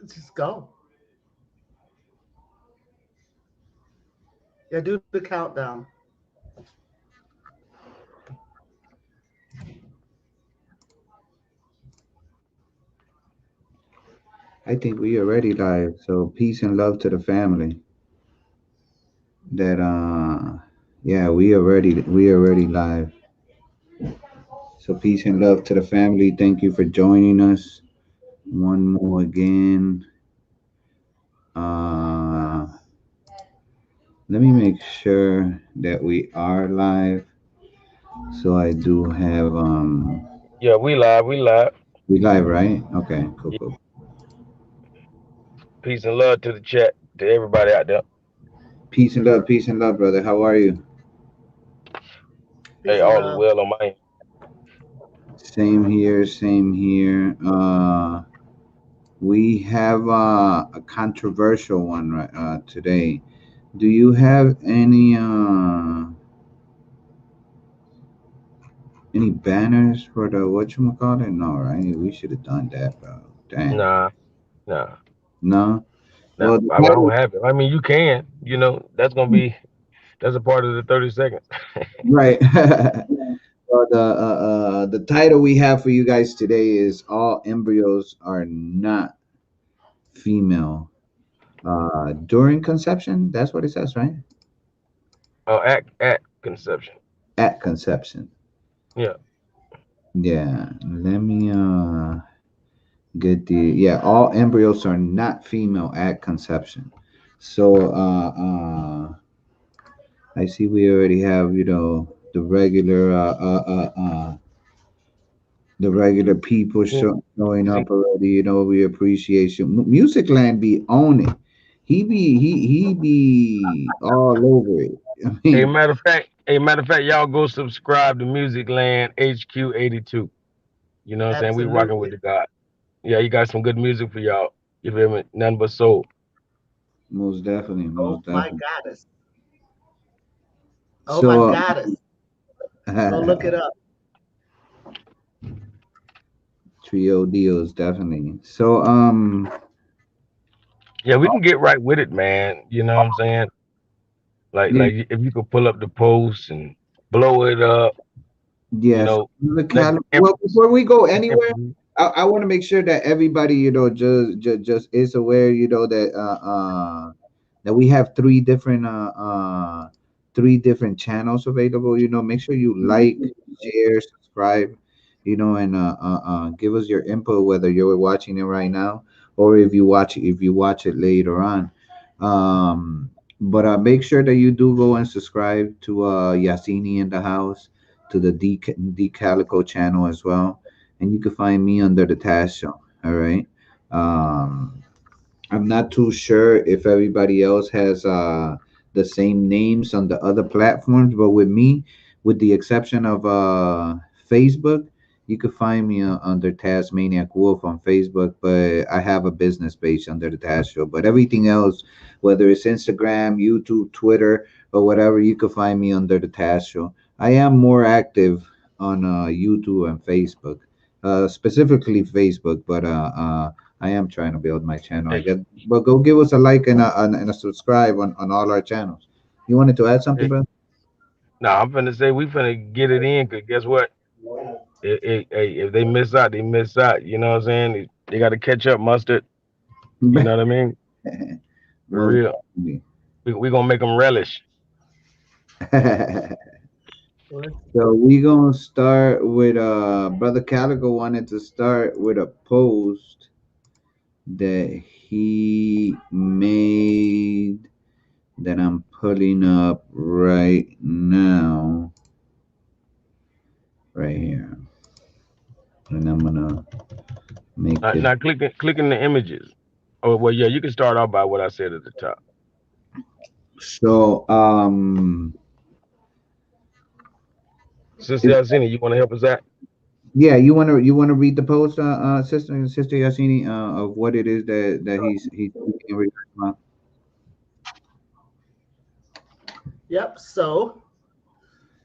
Just go. Yeah, do the countdown. I think we already live. So peace and love to the family. That yeah, we already live. So peace and love to the family. Thank you for joining us. One more again. Uh Let me make sure that we are live. So I do have Yeah, we live. We live. we live, right? Okay, cool, Yeah, cool. peace and love to the chat, to everybody out there. Peace and love, brother. How are you? Hey, Peace and all is love. well on my end. Same here, same here. We have a controversial one today. Do you have any banners for the whatchamacallit? No, right? We should have done that, bro. Dang. Nah, nah, No. nah. Well, the I don't title, have it. I mean, you can. That's gonna be that's a part of the 30 seconds. right? Well, the title we have for you guys today is "All embryos are not female during conception." That's what it says, right? Oh, at conception. At conception. Yeah. Yeah. Let me get the yeah. All embryos are not female at conception. So I see we already have the regular people Mm, showing See, up already. We appreciate you. Music Land be on it. He be all over it. I a mean, matter of fact, y'all go subscribe to Music Land HQ 82. You know what I'm saying? We rocking with Absolutely. the God. Yeah, you got some good music for y'all. You feel me? Nothing but soul. most definitely, Oh most my definitely. goddess. Oh my So, goddess. Go look it up. trio deals definitely. So, Yeah, we can get right with it, man. You know what I'm saying? Like yeah, like if you could pull up the post and blow it up, you yes. know, let the Well, before we go let the anywhere, I want to make sure that everybody, just is aware, that we have three different channels available. Make sure you like, share, subscribe, and give us your input whether you're watching it right now or if you watch it later on. But make sure that you do go and subscribe to Yasini in the house, to the D Calico channel as well, and you can find me under the Taz Show. All right. Um, I'm not too sure if everybody else has the same names on the other platforms, but with me, with the exception of Facebook, you can find me under Tasmaniac Wolf on Facebook, but I have a business page under the Taz Show. But everything else, whether it's Instagram, YouTube, Twitter, or whatever, you can find me under the Taz Show. I am more active on YouTube and Facebook, specifically Facebook, but I am trying to build my channel. I hey, guess, but go give us a like and a subscribe on all our channels. You wanted to add something, hey, bro? nah, I'm finna say we finna get it in, cause guess what? If they miss out, they miss out. You know what I'm saying? They got to catch up, mustard. You know what I mean? For Most real. definitely. We gonna make them relish. So we gonna start with brother Calico wanted to start with a post that he made that I'm pulling up right now, right here, and I'm gonna make it. Now clicking the images. Oh well, yeah, you can start off by what I said at the top. So Sister if Alcina, you want to help us out? yeah, you wanna read the post, sister Yasini, of what it is that he's speaking in regards about. Yep. So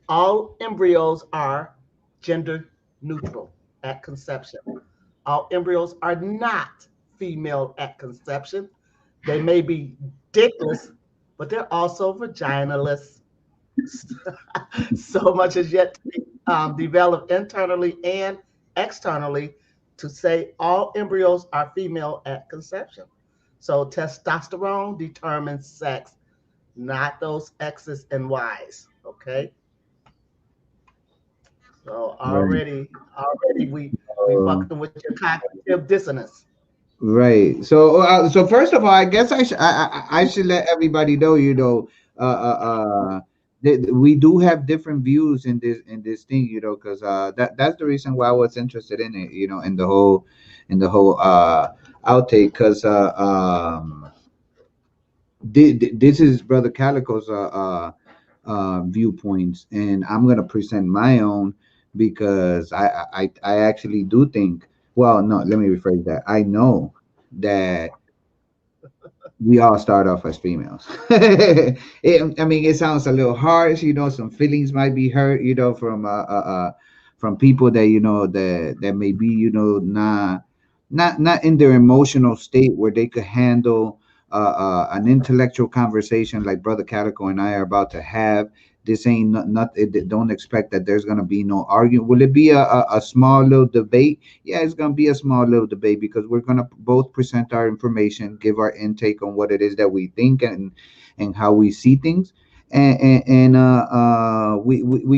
all embryos are gender neutral at conception. All embryos are not female at conception. They may be dickless, but they're also vaginaless. So much is yet to be developed internally and externally to say all embryos are female at conception. So testosterone determines sex, not those X's and Y's. Okay. So Right. already we Uh, fucking with your cognitive dissonance. Right. So first of all, I guess I should let everybody know, we do have different views in this thing, because that's the reason why I was interested in it, in the whole outtake, because this is Brother Calico's viewpoints, and I'm gonna present my own because I actually do think. Well, no, let me rephrase that. I know that we all start off as females. I mean, it sounds a little harsh, some feelings might be hurt, from people that that may be, not in their emotional state where they could handle an intellectual conversation like Brother Calico and I are about to have. This ain't don't expect that there's gonna be no argument. Will it be a small little debate? Yeah, it's gonna be a small little debate because we're gonna both present our information, give our intake on what it is that we think and how we see things, we're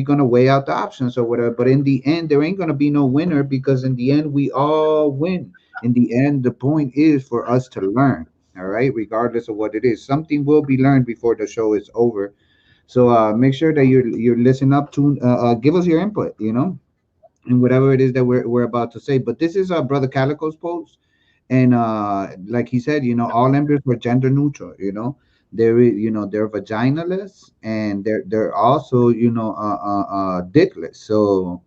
gonna weigh out the options or whatever. But in the end, there ain't gonna be no winner because in the end, we all win. In the end, the point is for us to learn. All right, regardless of what it is, something will be learned before the show is over. So make sure that you're listening up to give us your input, and whatever it is that we're about to say. But this is Brother Calico's post, and like he said, all embryos were gender neutral. They're vaginaless, and they're also dickless. So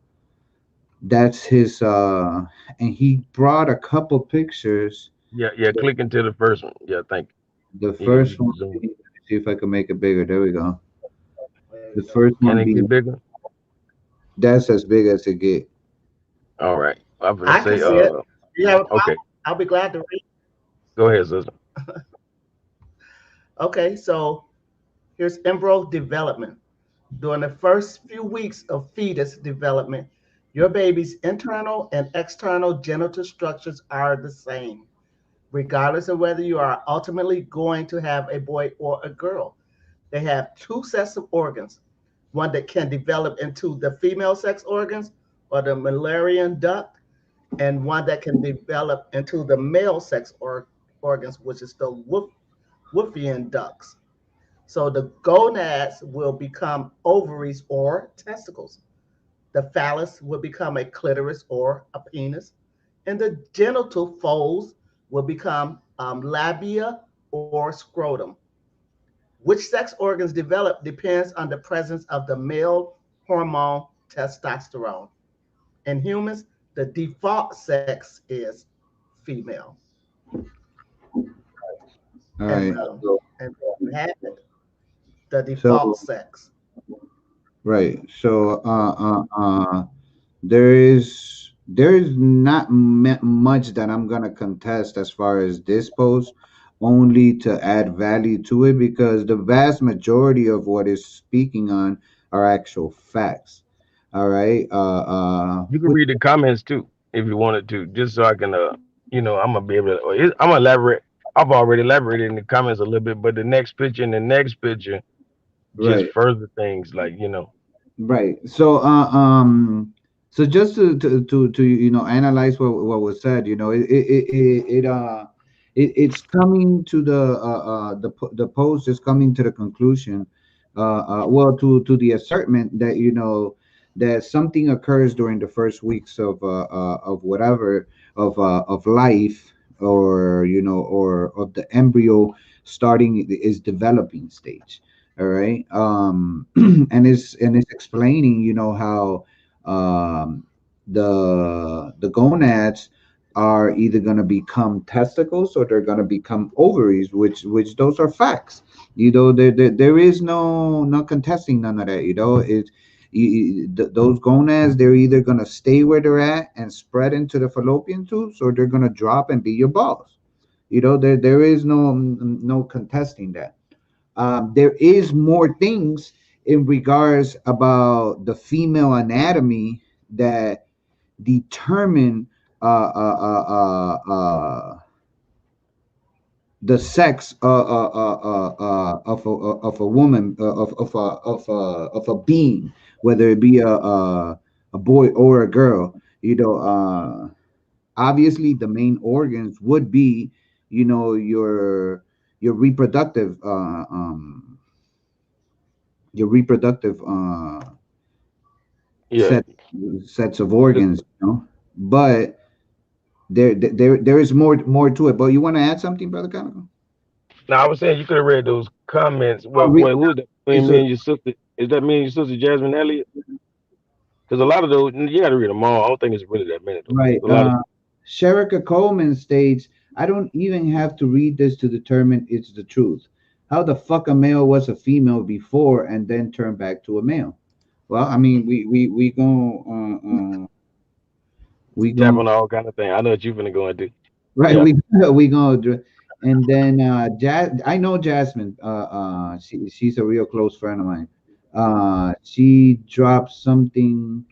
that's his. And he brought a couple pictures. Yeah, yeah. Click into the first one. Yeah, thank The you. You first can one, zoom. let me see if I can make it bigger. There we go. There you The go. first Can one it get being bigger? that's as big as it get. All right. I'm gonna I can say, see it. You have a okay. problem? I'll be glad to read. Go ahead, sister. Okay, so here's embryo development. During the first few weeks of fetus development, your baby's internal and external genital structures are the same, regardless of whether you are ultimately going to have a boy or a girl. They have two sets of organs, one that can develop into the female sex organs or the Mullerian duct, and one that can develop into the male sex organs, which is the Wolffian ducts. So the gonads will become ovaries or testicles. The phallus will become a clitoris or a penis. And the genital folds will become labia or scrotum. Which sex organs develop depends on the presence of the male hormone testosterone. In humans, the default sex is female. All And, right. So, and you have it, the default so sex. right. So there is not much that I'm gonna contest as far as this post, only to add value to it because the vast majority of what is speaking on are actual facts. All right. You can read the comments too if you wanted to, just so I can, I'm gonna be able to. I'm gonna elaborate. I've already elaborated in the comments a little bit, but the next picture and the next picture just Right. further things like. Right. So just to analyze what was said, it's coming to the post is coming to the conclusion, well, to the assertment that that something occurs during the first weeks of whatever of life, or or of the embryo starting is developing stage. All right. And it's explaining how the gonads are either going to become testicles or they're going to become ovaries, which those are facts. There is no contesting none of that. Those gonads, they're either going to stay where they're at and spread into the fallopian tubes, or they're going to drop and be your balls. There is no contesting that. There is more things in regards about the female anatomy that determine the sex of a woman, of a being, whether it be a boy or a girl. Obviously the main organs would be, your reproductive Yeah. set sets of organs, but there is more to it. But you want to add something, brother Canico? Now I was saying you could have read those comments. Oh, Well, wait, who is that? Between me so and your sister, is that me and your sister Jasmine Elliott? Because a lot of those you got to read them all. I don't think it's really that many though. right. A lot of Sherika Coleman states, I don't even have to read this to determine it's the truth. How the fuck a male was a female before and then turned back to a male? Well, I mean, we tap going on all kind of thing. I know what you finna go and do. right. Yeah. We going to, and then I know Jasmine. She's a real close friend of mine. She dropped something,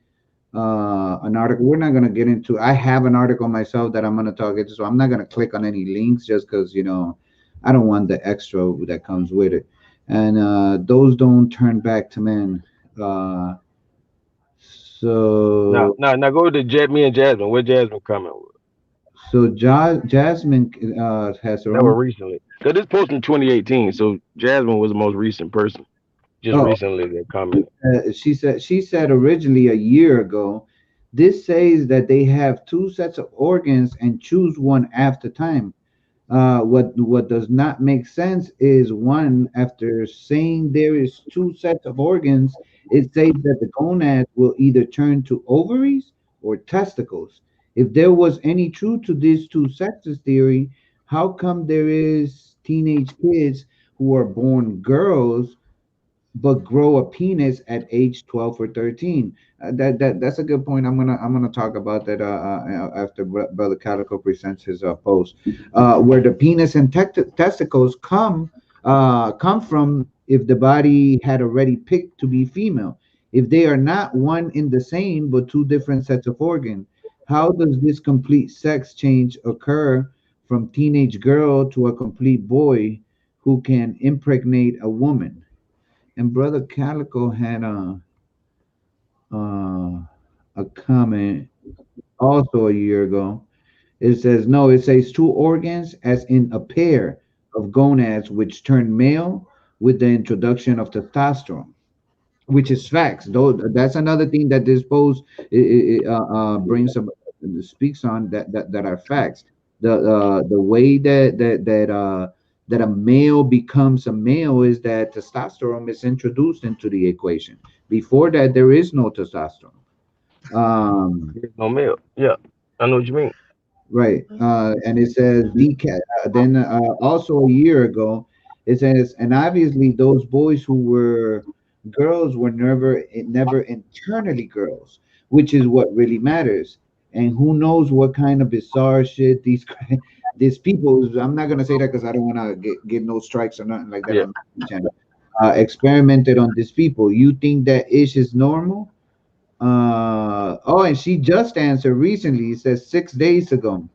an article. We're not gonna get into. I have an article myself that I'm gonna talk into, so I'm not gonna click on any links just because I don't want the extra that comes with it. And those don't turn back to men. Uh, Now, so now, now go to me and Jasmine. Where Jasmine coming? Jasmine has her That were own. recently. Cause this post in 2018, so Jasmine was the most recent person. Just Oh, recently they commented. she said originally a year ago. This says that they have two sets of organs and choose one after time. What does not make sense is one, after saying there is two sets of organs, it says that the gonads will either turn to ovaries or testicles. If there was any truth to this two sexes theory, how come there is teenage kids who are born girls but grow a penis at age 12 or 13? That's a good point. I'm gonna talk about that after Brother Calico presents his post, where the penis and testicles come from if the body had already picked to be female. If they are not one in the same but two different sets of organs, how does this complete sex change occur from teenage girl to a complete boy who can impregnate a woman? And Brother Calico had uh, a comment also a year ago. It says, no, it says two organs, as in a pair of gonads which turn male with the introduction of testosterone, which is facts. Though that's another thing that this post brings up, speaks on, that are facts. The way that a male becomes a male is that testosterone is introduced into the equation. Before that, there is no testosterone. Um, There's no milk. Yeah, I know what you mean. Right. And it says decat. Then also a year ago, it says, and obviously those boys who were girls were never internally girls, which is what really matters. And who knows what kind of bizarre shit these these people. I'm not gonna say that because I don't want to get no strikes or nothing like that Yeah. on the channel. Experimented on these people. You think that ish is normal? Oh, and she just answered recently. It says 6 days ago.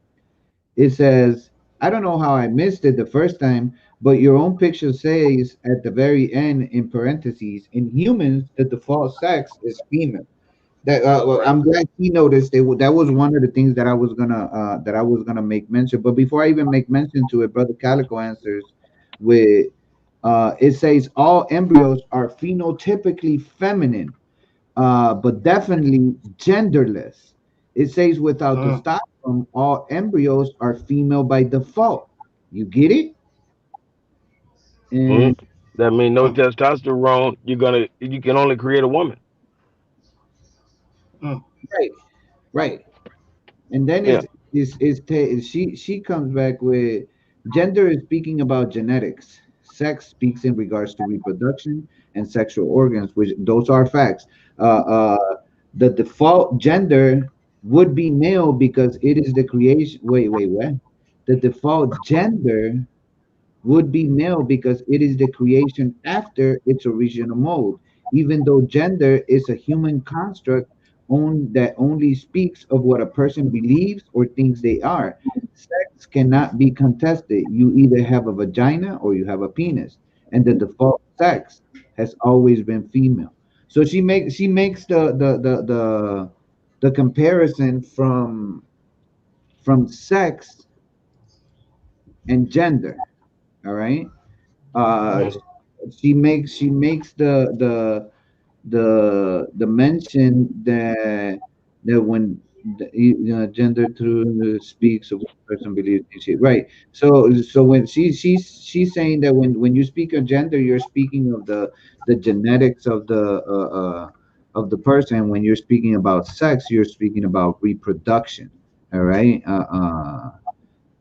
It says, I don't know how I missed it the first time, but your own picture says at the very end, in parentheses, in humans, the default sex is female. Well, Right. I'm glad he noticed it. That was one of the things that I was gonna make mention. But before I even make mention to it, Brother Calico answers with, it says all embryos are phenotypically feminine, but definitely genderless. It says without Mm, testosterone, all embryos are female by default. You get it? hmm And That means no mm, testosterone. You can only create a woman. mm, right, right. And then Yeah. she comes back with, gender is speaking about genetics. Sex speaks in regards to reproduction and sexual organs, which those are facts. The default gender would be male because it is the creation. Wait, what? The default gender would be male because it is the creation after its original mode, even though gender is a human construct that only speaks of what a person believes or thinks they are. Sex cannot be contested. You either have a vagina or you have a penis, and the default sex has always been female. So she makes the comparison from sex and gender. All right. uh Mhm. she makes the mention that when gender through speaks of what a person believes in shit. Right. So when she's saying that when you speak of gender, you're speaking of the genetics of the person. When you're speaking about sex, you're speaking about reproduction. All right.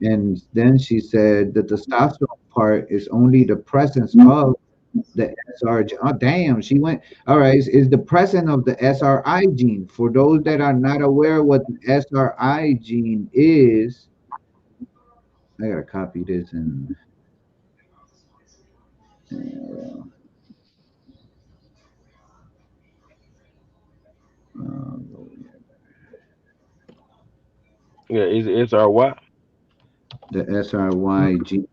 And then she said the testosterone part is only the presence of the SRG. Oh, damn. She went. All right. Is the presence of the SRI gene. For those that are not aware what the SRI gene is, I got to copy this and. Uh, uh, Yeah, it's our what? the SRY gene.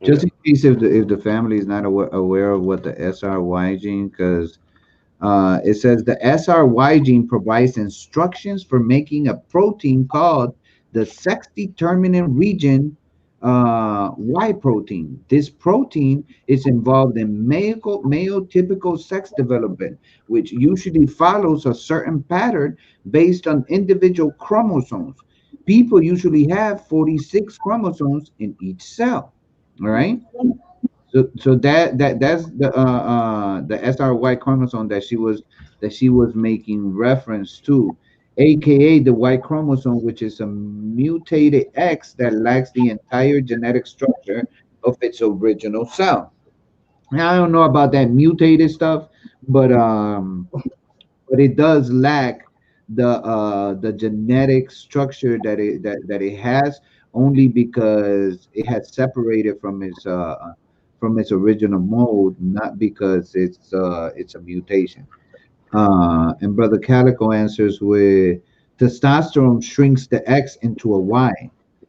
Just Yeah. in case if the family is not aware of what the SRY gene, because it says the SRY gene provides instructions for making a protein called the sex determinant region Y protein. This protein is involved in male typical sex development, which usually follows a certain pattern based on individual chromosomes. People usually have 46 chromosomes in each cell. All right. So that's the SRY chromosome that she was making reference to, aka the Y chromosome, which is a mutated X that lacks the entire genetic structure of its original cell. Now I don't know about that mutated stuff, but it does lack the genetic structure that it has, only because it has separated from its original mode, not because it's a mutation. And Brother Calico answers with testosterone shrinks the X into a Y.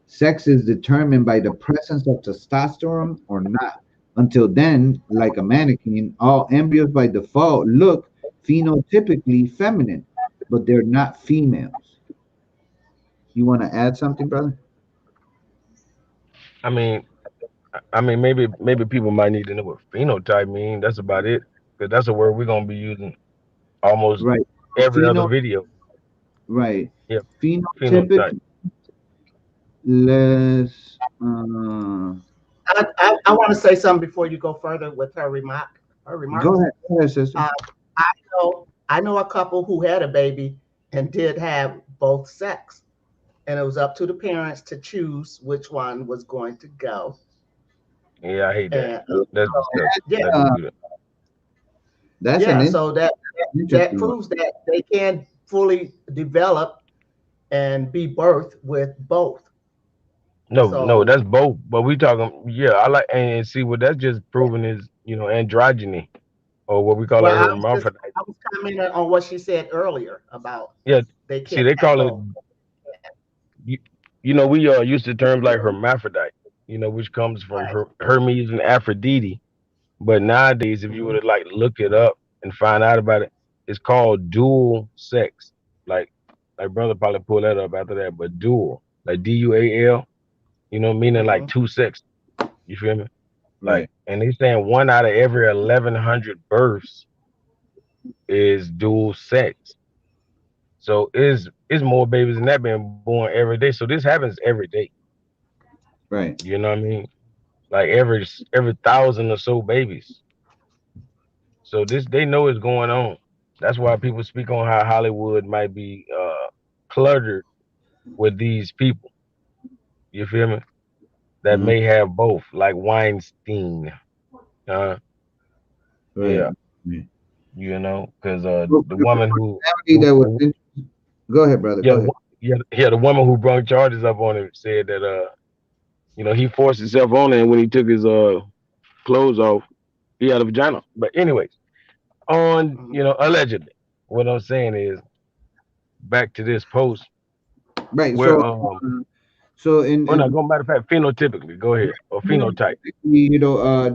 Sex is determined by the presence of testosterone or not. Until then, like a mannequin, all embryos by default look phenotypically feminine, but they're not females. You want to add something, brother? I mean, I mean, maybe people might need to know what phenotype mean. That's about it, because that's a word we're gonna be using almost Right. every other Pheno, video. right. Yeah, phenotype. Phenotypic less. I want to say something before you go further with her remarks. Go ahead, sister. Uh, I know a couple who had a baby and did have both sex, and it was up to the parents to choose which one was going to go. Yeah, I hate that. And That's disgusting. yeah, That don't do that. That's an yeah. So that interesting one. proves that they can fully develop and be birthed with both. No, no, So that's both. But we talking. Yeah, I like and see what that's just proving is androgyny, or what we call a well, hermaphrodite. I was commenting on what she said earlier about Yeah, they see can't they have call it. both. You, we are used to terms like hermaphrodite. Which comes from Right. Hermes and Aphrodite. But nowadays, if you were Hmm. to like look it up and find out about it, it's called dual sex. Like brother probably pull that up after that, but dual, like DUAL, meaning like Hmm. two sex. You feel me? Like, Right, and they saying one out of every 1,100 births is dual sex. So is more babies than that being born every day. So this happens every day. right, You know what I mean? Like every thousand or so babies. So this they know it's going on. That's why people speak on how Hollywood might be cluttered with these people. You feel me? That hmm, may have both, like Weinstein. Uh, right, yeah, right. because Well, the for woman who, family that was go ahead, brother. yeah, Go ahead. yeah, the woman who brought charges up on him said that He forced himself on it, and when he took his clothes off, he had a vagina. But anyways, on Mhm. allegedly, what I'm saying is back to this post Right. where So in oh no, go matter of fact, phenotypically, go ahead or phenotype.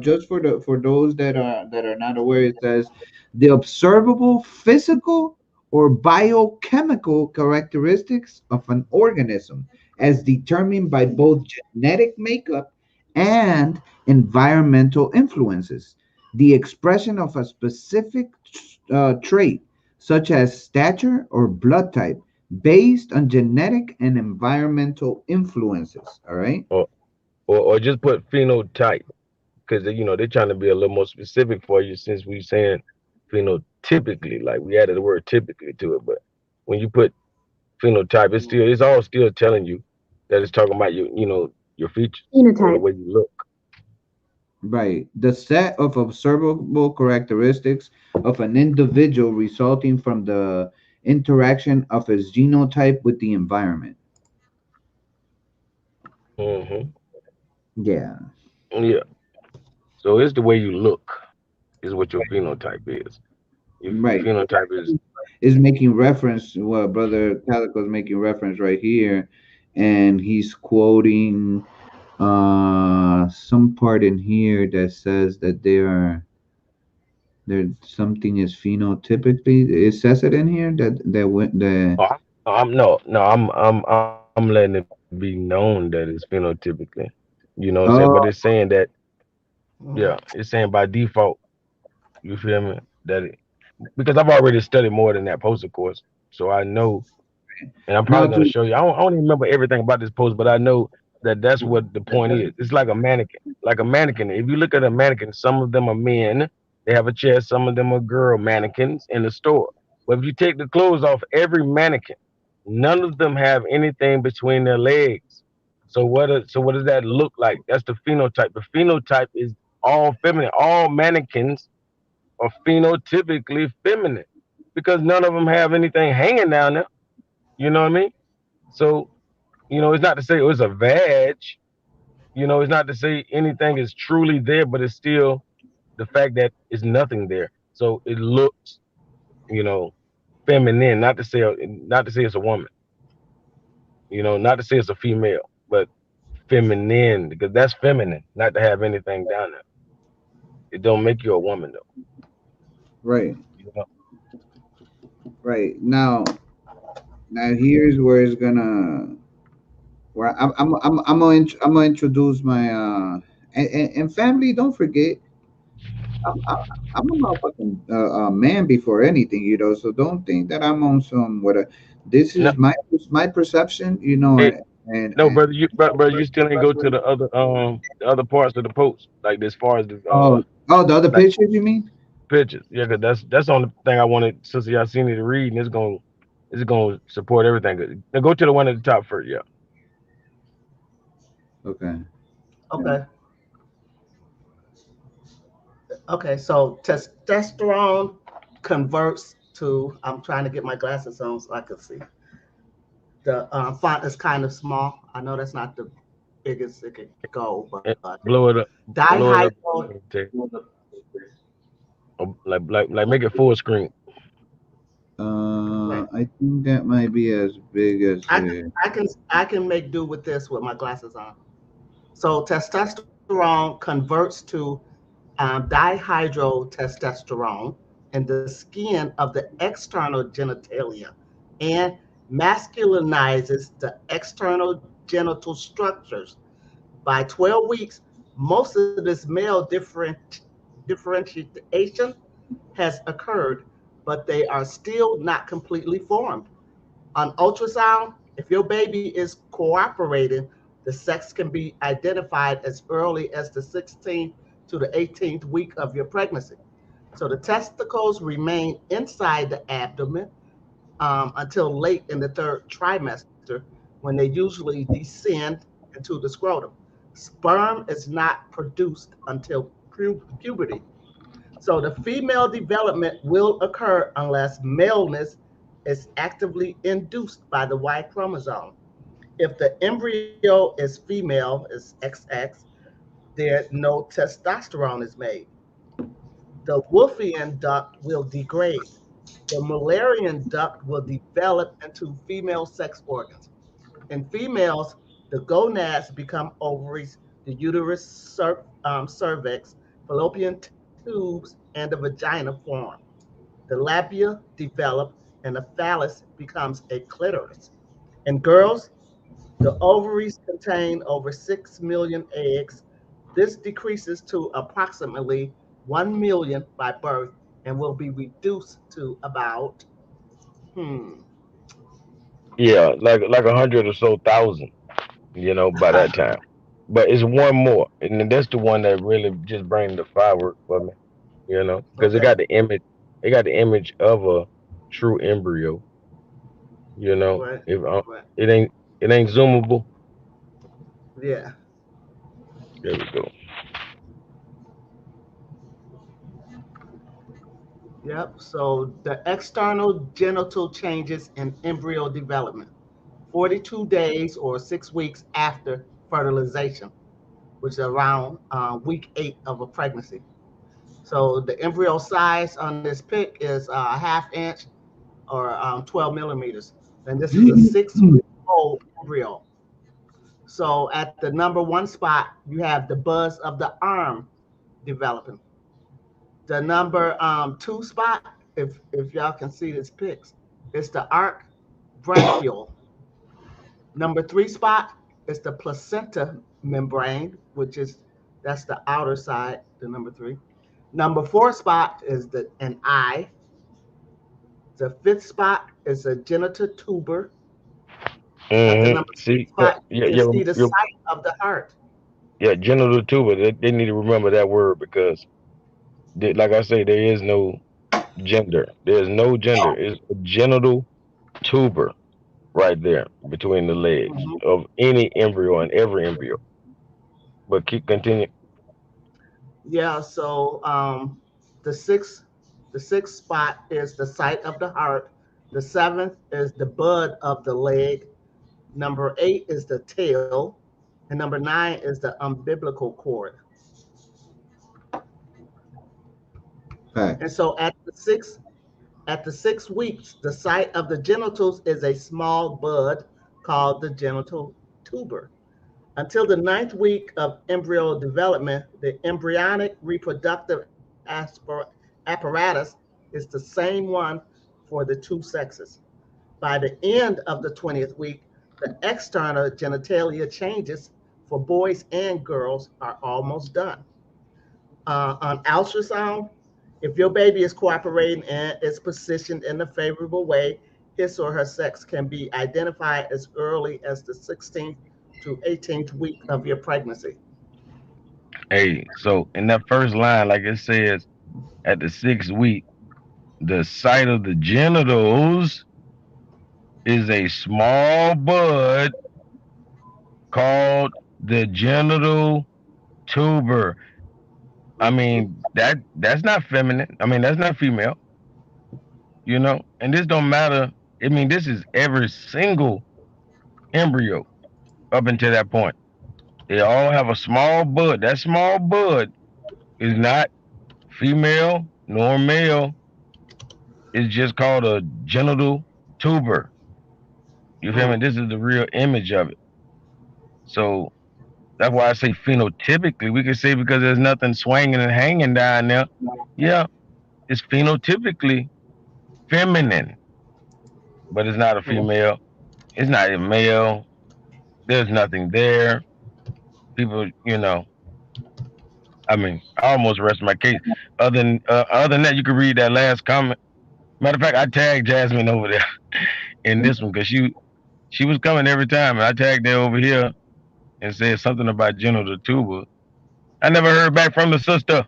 just for those that are not aware, it says the observable physical or biochemical characteristics of an organism as determined by both genetic makeup and environmental influences. The expression of a specific trait, such as stature or blood type, based on genetic and environmental influences. All right. Or or just put phenotype because they're trying to be a little more specific for you since we saying phenotypically, like we added the word typically to it. But when you put phenotype, it's all still telling you that it's talking about your features or the Phenotype. way you look. Right. The set of observable characteristics of an individual resulting from the interaction of his genotype with the environment. Hmm. Yeah. Yeah. So it's the way you look is what your phenotype is. Your Right. phenotype is Is making reference, well, Brother Calico is making reference right here, and he's quoting some part in here that says that there something is phenotypically, it says it in here that went the oh, no, I'm letting it be known that it's phenotypically. You know what I'm saying? But it's oh, saying that yeah, Mhm. it's saying by default, you feel me? Because I've already studied more than that post, of course. So I know, and I'm now probably going to to show you. I don't even remember everything about this post, but I know that that's what the point is. It's like a mannequin. Like a mannequin. If you look at a mannequin, some of them are men. They have a chest. Some of them are girl mannequins in the store. But if you take the clothes off every mannequin, none of them have anything between their legs. So what does that look like? That's the phenotype. The phenotype is all feminine. All mannequins are phenotypically feminine because none of them have anything hanging down there. You know what I mean? So, it's not to say it was a vag. It's not to say anything is truly there, but it's still the fact that it's nothing there. So it looks, you know, feminine. Not to say it's a woman. Not to say it's a female, but feminine because that's feminine. Not to have anything down there. It don't make you a woman though. right, You know? right. Now here's where it's gonna where I'm gonna introduce my and family. Don't forget, I'm a motherfucking man before anything, so don't think that I'm on some what a. This No, is my perception, hey, no, and brother, brother, you still ain't go to the other parts of the post, like as far as the the other like pictures you mean? pictures. Yeah, 'cause that's the only thing I wanted Sister Yasini to read, and it's gonna support everything. Now go to the one at the top first. Yeah. Okay. Okay. Okay. So testosterone converts to. I'm trying to get my glasses on so I can see. The font is kind of small. I know that's not the biggest it could go, but Blow it up. Blow it up. dihydro. Okay. Like make it full screen. Right. I think that might be as big as I can I can make do with this with my glasses on. So testosterone converts to dihydrotestosterone in the skin of the external genitalia and masculinizes the external genital structures. By 12 weeks, most of this male differentiation has occurred, but they are still not completely formed. On ultrasound, if your baby is cooperating, the sex can be identified as early as the 16th to the 18th week of your pregnancy. So the testicles remain inside the abdomen until late in the third trimester when they usually descend into the scrotum. Sperm is not produced until puberty. So the female development will occur unless maleness is actively induced by the Y chromosome. If the embryo is female, is XX, there no testosterone is made. The Wolffian duct will degrade. The Mullerian duct will develop into female sex organs. In females, the gonads become ovaries, the uterus, cervix, fallopian tubes, and the vagina form. The labia develop, and the phallus becomes a clitoris. In girls, the ovaries contain over 6 million eggs. This decreases to approximately 1 million by birth and will be reduced to about, hmm, Yeah, like 100 or so thousand. By that time. But it's one more, and then that's the one that really just bring the firework for me. Because it okay, got the image, it got the image of a true embryo. right, If right, it ain't zoomable. yeah, There we go. yep. So the external genital changes in embryo development, 42 days or 6 weeks after fertilization, which is around week 8 of a pregnancy. So the embryo size on this pic is a half inch or 12 millimeters. And this is a 6 week old embryo. So at the number one spot, you have the buzz of the arm developing. The number two spot, if y'all can see this pics, it's the arc branchial. Number three spot is the placenta membrane, which is that's the outer side, the number three. Number four spot is the an eye. The fifth spot is a genital tuber. At the number six See, spot, you yeah, can yeah, see the your site of the heart. yeah, genital tuber. They need to remember that word because, like I say, there is no gender. There's no gender. It's a genital tuber right there between the legs Mhm. of any embryo and every embryo. But keep continue. Yeah, so the sixth the sixth spot is the site of the heart. The seventh is the bud of the leg. Number eight is the tail, and number nine is the umbilical cord. And Facts. so at the 6 weeks, the site of the genitals is a small bud called the genital tuber. Until the ninth week of embryo development, the embryonic reproductive apparatus is the same one for the two sexes. By the end of the 20th week, the external genitalia changes for boys and girls are almost done. On ultrasound, if your baby is cooperating and is positioned in a favorable way, his or her sex can be identified as early as the 16th to 18th week of your pregnancy. Hey, so in that first line, like it says, at the 6th week, the site of the genitals is a small bud called the genital tuber. I Mm-hmm. mean, that's not feminine. I mean, that's not female, And this don't matter. I mean, this is every single embryo up until that point. They all have a small bud. That small bud is not female nor male. It's just called a genital tuber. You feel me? Mm. This is the real image of it. So that's why I say phenotypically, we can say because there's nothing swinging and hanging down there. Yeah, it's phenotypically feminine, but it's not a Mm. female. It's not a male. There's nothing there. People, I mean, I almost rest my case. Other than that, you can read that last comment. Matter of fact, I tagged Jasmine over there in this one because she was coming every time, and I tagged her over here and said something about genital tuba. I never heard back from the sister,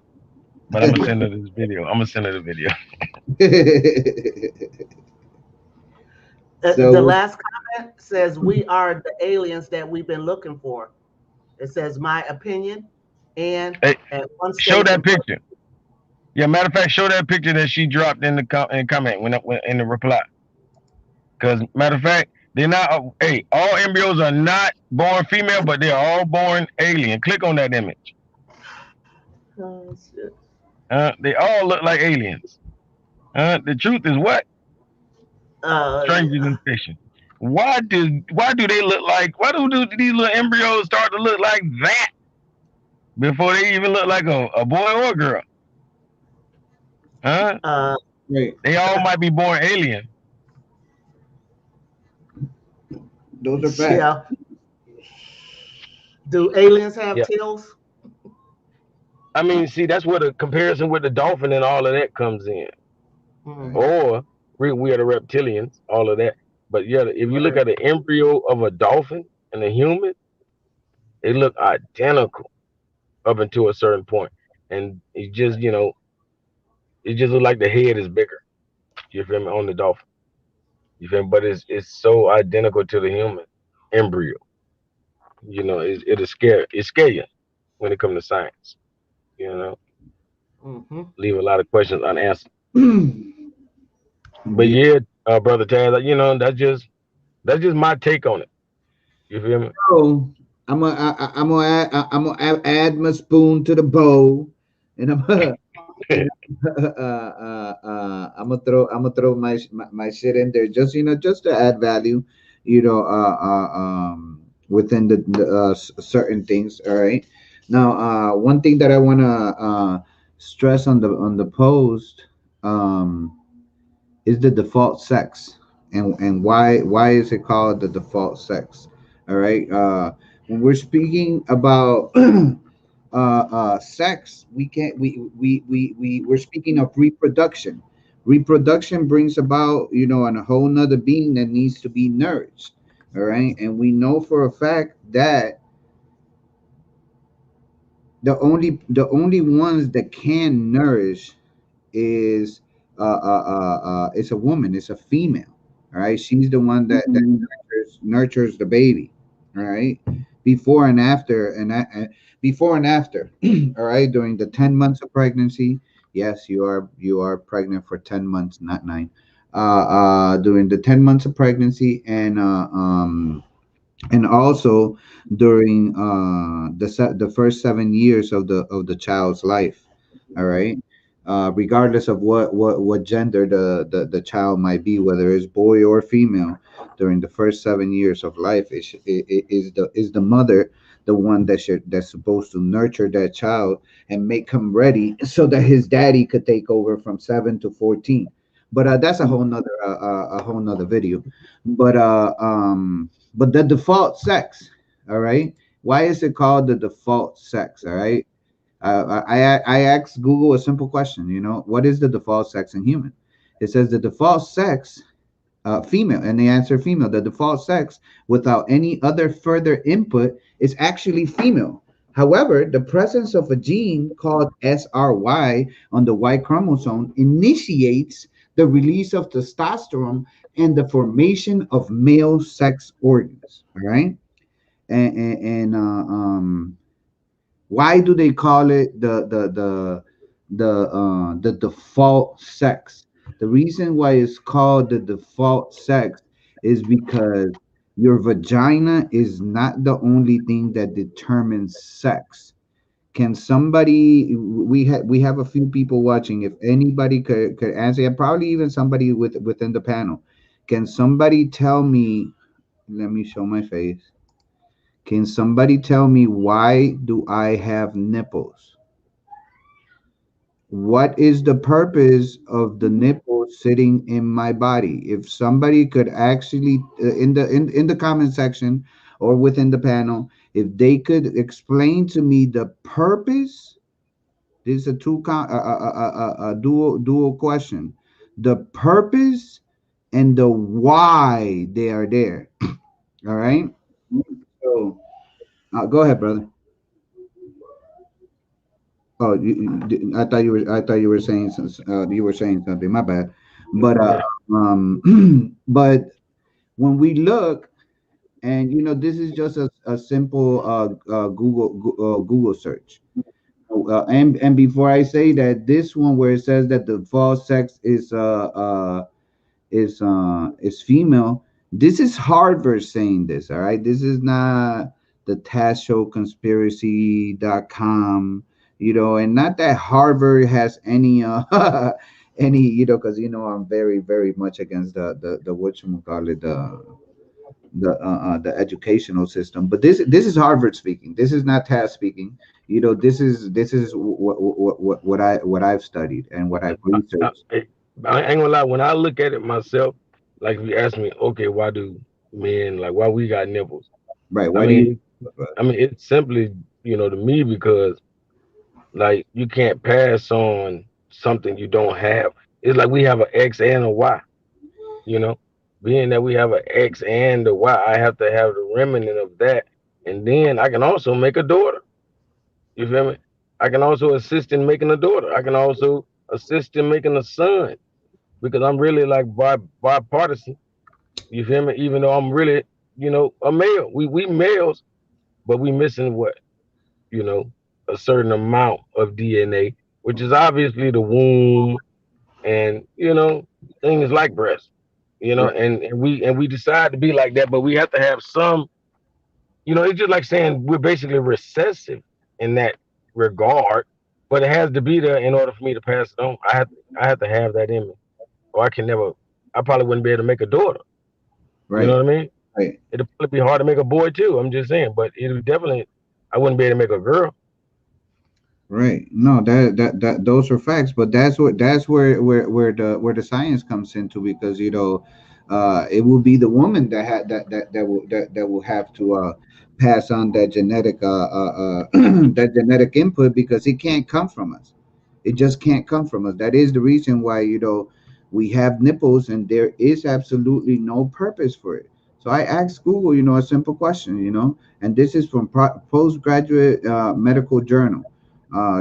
but I'm gonna send her this video. I'm gonna send her the video. The So last comment says, "We are the aliens that we've been looking for." It says, "My opinion," and Hey, at one show stage that in picture. Yeah, matter of fact, show that picture that she dropped in the comment when in the reply. Because matter of fact, They're not. Hey, all embryos are not born female, but they're all born alien. Click on that image. Oh shit. They all look like aliens. The truth is what? Strangers Yeah. in fiction. Why do they look like? Why do these little embryos start to look like that before they even look like a boy or a girl? Huh? Uh, Right. They all might be born alien. Those are facts. yeah. Do aliens have Yeah. tails? I mean, see, that's where the comparison with the dolphin and all of that comes in. Right. Mm-hmm. Or we are the reptilians, all of that. But yeah, if you look Right. at the embryo of a dolphin and a human, they look identical up until a certain point. And it just, it just look like the head is bigger. You feel me? On the dolphin. You feel me? But it's so identical to the human embryo. It'll scare you when it comes to science. You know, Mm-hmm. leave a lot of questions unanswered. But Yeah. yeah, brother Taz, that's just my take on it. You feel me? So I'm gonna add my spoon to the bowl, and and I'm gonna throw my shit in there, just just to add value, within the certain things. All right. Now, one thing that I wanna stress on the post, is the default sex, and why is it called the default sex? All right. When we're speaking about sex, we can't we're speaking of reproduction. Reproduction brings about, on a whole nother being that needs to be nourished. All right. And we know for a fact that the only ones that can nourish is it's a woman, it's a female. All right, she's the one that nurtures the baby. All right, before and after, before and after. All right, during the 10 months of pregnancy, yes, you are pregnant for 10 months, not nine. During the 10 months of pregnancy, and also during the first 7 years of the child's life. All right. Regardless of what gender the child might be, whether it's boy or female, during the first 7 years of life, is the mother, the one that's supposed to nurture that child and make him ready so that his daddy could take over from 7 to 14. But that's a whole nother video. But the default sex, all right. Why is it called the default sex? All right. I asked Google a simple question. What is the default sex in human? It says the default sex, female, and they answer female. The default sex, without any other further input, is actually female. However, the presence of a gene called SRY on the Y chromosome initiates the release of testosterone and the formation of male sex organs. All right, and why do they call it the default sex? The reason why it's called the default sex is because your vagina is not the only thing that determines sex. Can somebody, we have a few people watching, if anybody could answer, and probably even somebody within the panel, can somebody tell me, let me show my face, can somebody tell me, why do I have nipples? What is the purpose of the nipple sitting in my body? If somebody could actually, in the comment section or within the panel, if they could explain to me the purpose. This is a dual question. The purpose and the why they are there. All right. So go ahead, brother. Oh, I thought you were saying you were saying something. My bad. But Yeah. but when we look, and this is just a simple Google search. And before I say that, this one where it says that the false sex is female, This is Harvard saying this, all right? This is not the TazShowConspiracy.com, and not that Harvard has any any, because I'm very, very much against the whatchamacallit, the educational system. But this is Harvard speaking. This is not Taz speaking. This is what I've studied and what I've I, researched. I, I ain't gonna lie. When I look at it myself, like if you ask me, okay, why do men like why we got nipples? Right. I Why do you? mean, it's simply to me because like you can't pass on something you don't have. It's like we have an X and a Y. You know, being that we have an X and a Y, I have to have the remnant of that, and then I can also make a daughter. You feel me? I can also assist in making a daughter. I can also assist in making a son because I'm really like bipartisan. You feel me? Even though I'm really, a male. We males, but we missing what? You know, a certain amount of DNA, which is obviously the womb and things like breast. Right. And we decide to be like that, but we have to have some. It's just like saying we're basically recessive in that regard, but it has to be there in order for me to pass it on. I have to have that in me, or I can never. I probably wouldn't be able to make a daughter. You know Right. what I mean? Right. It'd probably be hard to make a boy too. I'm just saying, but it would definitely. I wouldn't be able to make a girl. Right. No, that those are facts, but that's where the science comes into, because it will be the woman that will have to pass on that genetic that genetic input, because it can't come from us. It just can't come from us. That is the reason why we have nipples, and there is absolutely no purpose for it. So I asked Google, a simple question, and this is from postgraduate medical journal.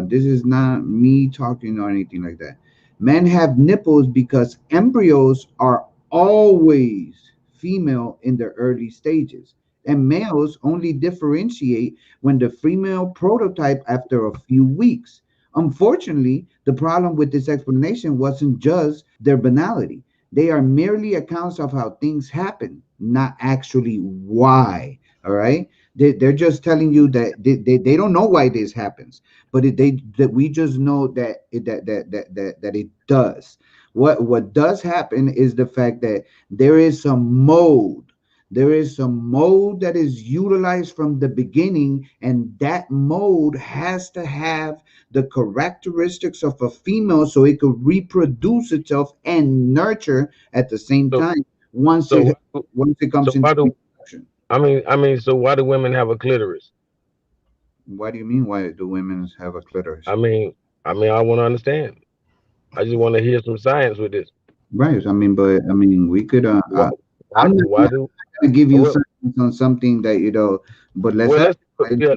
This is not me talking or anything like that. Men have nipples because embryos are always female in their early stages, and males only differentiate when the female prototype after a few weeks. Unfortunately, the problem with this explanation wasn't just their banality. They are merely accounts of how things happen, not actually why. All right? They're just telling you that they don't know why this happens, but that we just know that it does. What does happen is the fact that there is some mode. There is some mode that is utilized from the beginning, and that mode has to have the characteristics of a female so it could reproduce itself and nurture at the same So time once so it why do once it so comes into why do reproduction. so why do women have a clitoris? What do you mean? Why do women have a clitoris? I mean, I want to understand. I just want to hear some science with this. Right. I mean, but I mean, we could. Why why I'm not why do gonna give you well science on something that but let's well have.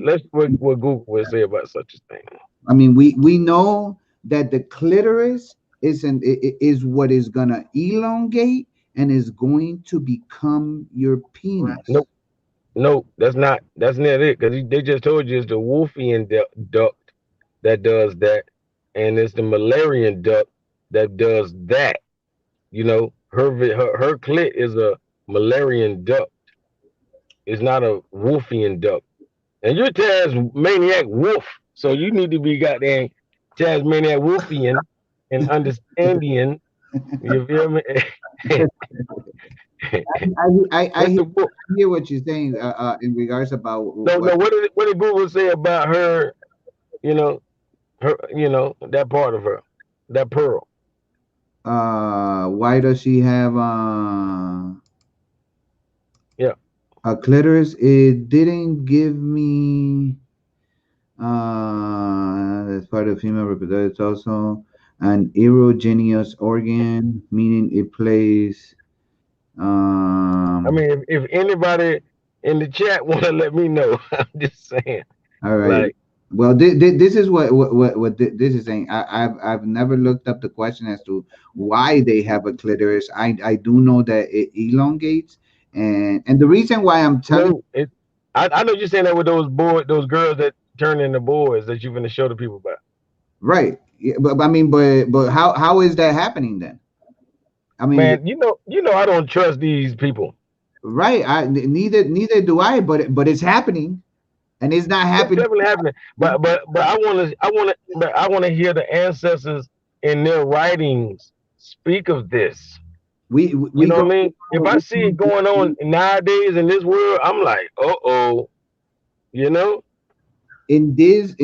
let's see what Google would say about such a thing. I mean, we know that the clitoris is what is gonna elongate and is going to become your penis. Nope, nope, that's not it because they just told you it's the Wolfian duct that does that, and it's the Malarian duct that does that. Her clit is a Malarian duct. It's not a Wolfian duct. And you're Tasmaniac Wolf, so you need to be goddamn Tasmaniac Wolfian and understanding. You feel me? I What's the wolf? hear what you're saying in regards about No, what no. What did Google say about her? You know, that part of her, that pearl. why does she have Yeah. a clitoris. It didn't give me as part of female reproductive. It's also an erogenous organ, meaning it plays. I Um, mean, if anybody in the chat want to let me know, I'm just saying. all right. Like, Well, this is what this is saying. I've never looked up the question as to why they have a clitoris. I do know that it elongates, and the reason why I'm telling. no, I know you're saying that with those girls that turn into boys that you're gonna show the people about. Right. Yeah, but I mean, but how is that happening then? I mean, Man, I don't trust these people. Right. Neither do I, but it's happening, and it's not It's happening. definitely happening. But I want to hear the ancestors in their writings speak of this. You We know go what I mean? If I see it going on nowadays in this world, I'm like, oh, you know, in this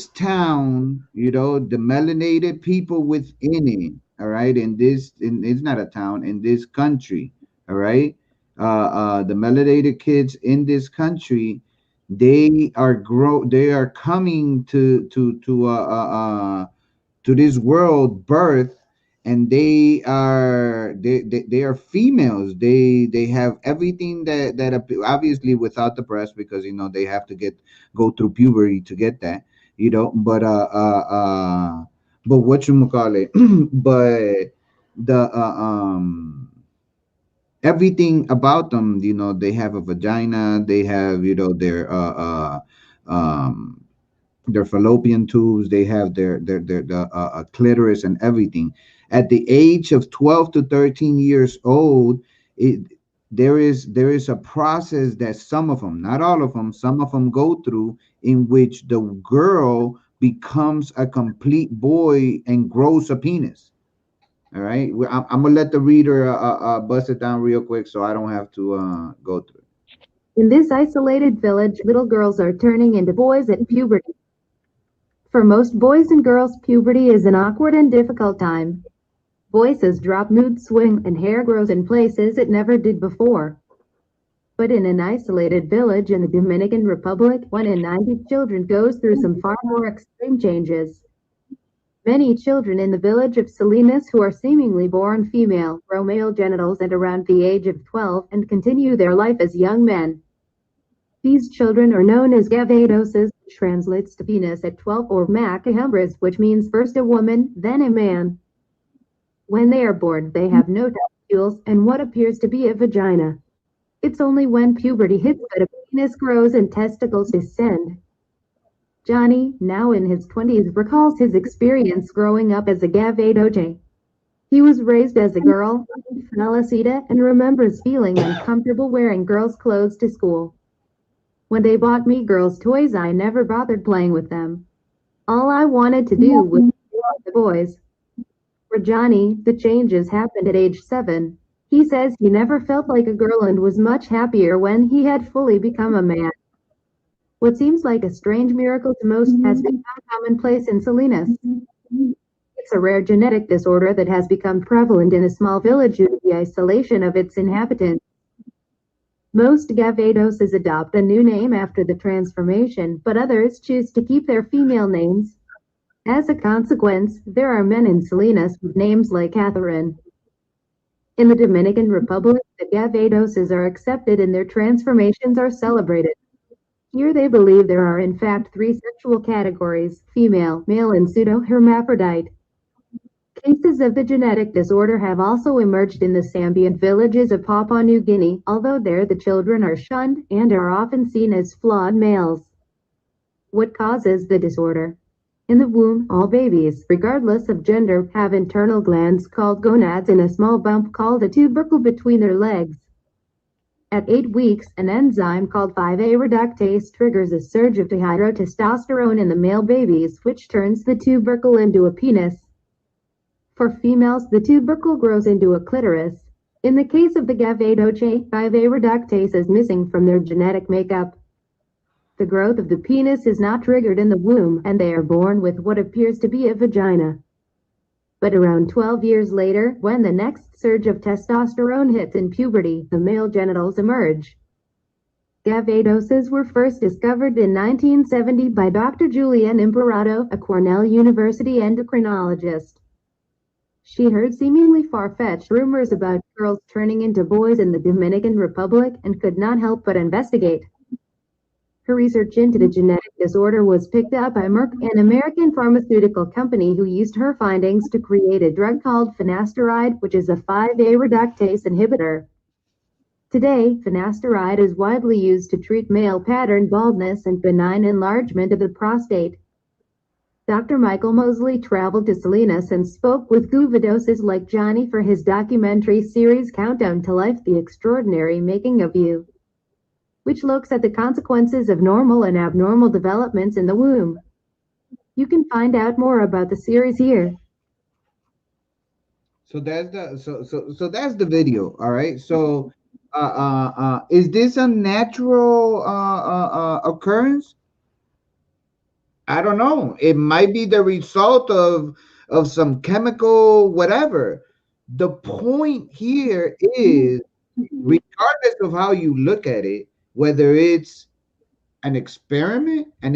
town, the melanated people within it. All right, it's not a town, in this country. All right, the melanated kids in this country, they are coming to this world birth, and they are females. They have everything obviously without the breast, because they have to go through puberty to get that. But what you call it but the everything about them, they have a vagina, they have um their fallopian tubes, they have their clitoris and everything. At the age of 12 to 13 years old, it there is a process that some of them, not all of them, some of them go through, in which the girl becomes a complete boy and grows a penis. All right, I'm gonna let the reader bust it down real quick, so I don't have to go through it. In this isolated village, little girls are turning into boys at puberty. For most boys and girls, puberty is an awkward and difficult time. Voices drop, mood swing, and hair grows in places it never did before. But in an isolated village in the Dominican Republic, 1 in 90 children goes through some far more extreme changes. Many children in the village of Salinas who are seemingly born female grow male genitals at around the age of 12 and continue their life as young men. These children are known as gavedoses, which translates to penis at 12, or macahembras, which means first a woman, then a man. When they are born, they have no testicles and what appears to be a vagina. It's only when puberty hits that a penis grows and testicles descend. Johnny, now in his 20s, recalls his experience growing up as a gavedoche. He was raised as a girl, Felicita, and remembers feeling uncomfortable wearing girls' clothes to school. When they bought me girls' toys, I never bothered playing with them. All I wanted to do was play with the boys. For Johnny, the changes happened at age 7. He says he never felt like a girl and was much happier when he had fully become a man. What seems like a strange miracle to most has become commonplace in Salinas. It's a rare genetic disorder that has become prevalent in a small village due to the isolation of its inhabitants. Most Gavedoses adopt a new name after the transformation, but others choose to keep their female names. As a consequence, there are men in Salinas with names like Catherine. In the Dominican Republic, the Gavedoses are accepted and their transformations are celebrated. Here they believe there are in fact 3 sexual categories: female, male, and pseudo-hermaphrodite. Cases of the genetic disorder have also emerged in the Sambian villages of Papua New Guinea, although there the children are shunned and are often seen as flawed males. What causes the disorder? In the womb, all babies, regardless of gender, have internal glands called gonads and a small bump called a tubercle between their legs. At 8 weeks, an enzyme called 5A reductase triggers a surge of dihydrotestosterone in the male babies, which turns the tubercle into a penis. For females, the tubercle grows into a clitoris. In the case of the Gavedoche, 5A reductase is missing from their genetic makeup. The growth of the penis is not triggered in the womb, and they are born with what appears to be a vagina. But around 12 years later, when the next surge of testosterone hits in puberty, the male genitals emerge. Gavedoses were first discovered in 1970 by Dr. Julianne Imperato, a Cornell University endocrinologist. She heard seemingly far-fetched rumors about girls turning into boys in the Dominican Republic and could not help but investigate. Her research into the genetic disorder was picked up by Merck, an American pharmaceutical company who used her findings to create a drug called finasteride, which is a 5A reductase inhibitor. Today, finasteride is widely used to treat male pattern baldness and benign enlargement of the prostate. Dr. Michael Mosley traveled to Salinas and spoke with guvadoses like Johnny for his documentary series Countdown to Life: The Extraordinary Making of You, which looks at the consequences of normal and abnormal developments in the womb. You can find out more about the series here. So that's the video. All right. So is this a natural occurrence? I don't know. It might be the result of some chemical whatever. The point here is, regardless of how you look at it, whether it's an experiment and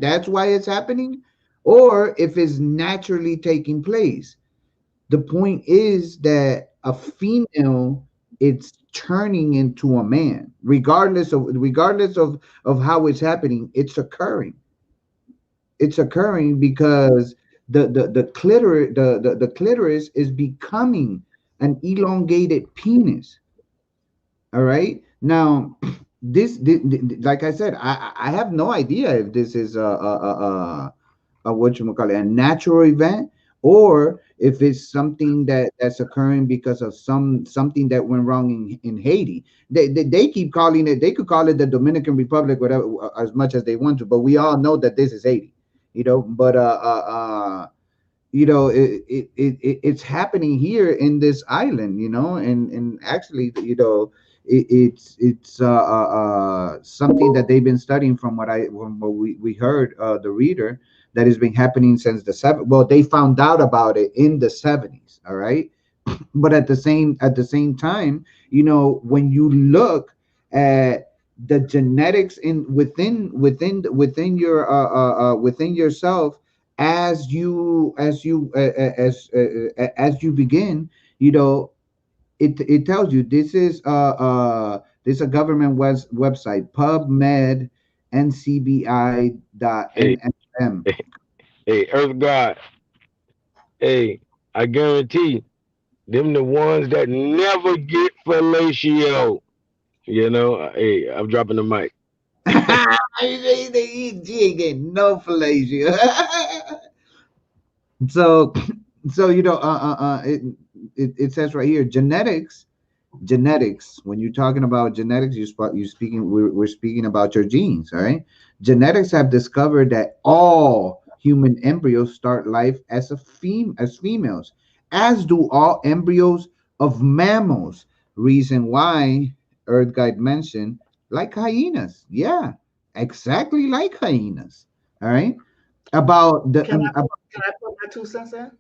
that's why it's happening, or if it's naturally taking place. The point is that a female, it's turning into a man, regardless of how it's happening. It's occurring because the clitoris is becoming an elongated penis. All right. Now, like I said, I have no idea if this is a what you call it, a natural event, or if it's something that's occurring because of something that went wrong in Haiti. They keep calling it. They could call it the Dominican Republic, whatever, as much as they want to. But we all know that this is Haiti. But it's happening here in this island, and actually, it's something that they've been studying from what we heard, the reader, that has been happening since the seven. Well, they found out about it in the 70s. All right. But at the same time, when you look at the genetics in within yourself, as you begin, it tells you this is a government website, PubMed, Hey, ncbi.nm. hey, hey, Earth God. Hey, I guarantee them the ones that never get fellatio. Hey, I'm dropping the mic. She ain't getting no fellatio. So, it says right here, genetics. When you're talking about genetics, we're speaking about your genes. All right. Genetics have discovered that all human embryos start life as females, as do all embryos of mammals. Reason why Earth Guide mentioned, like hyenas. Yeah, exactly like hyenas. All right. About the Can I put my 2 cents in?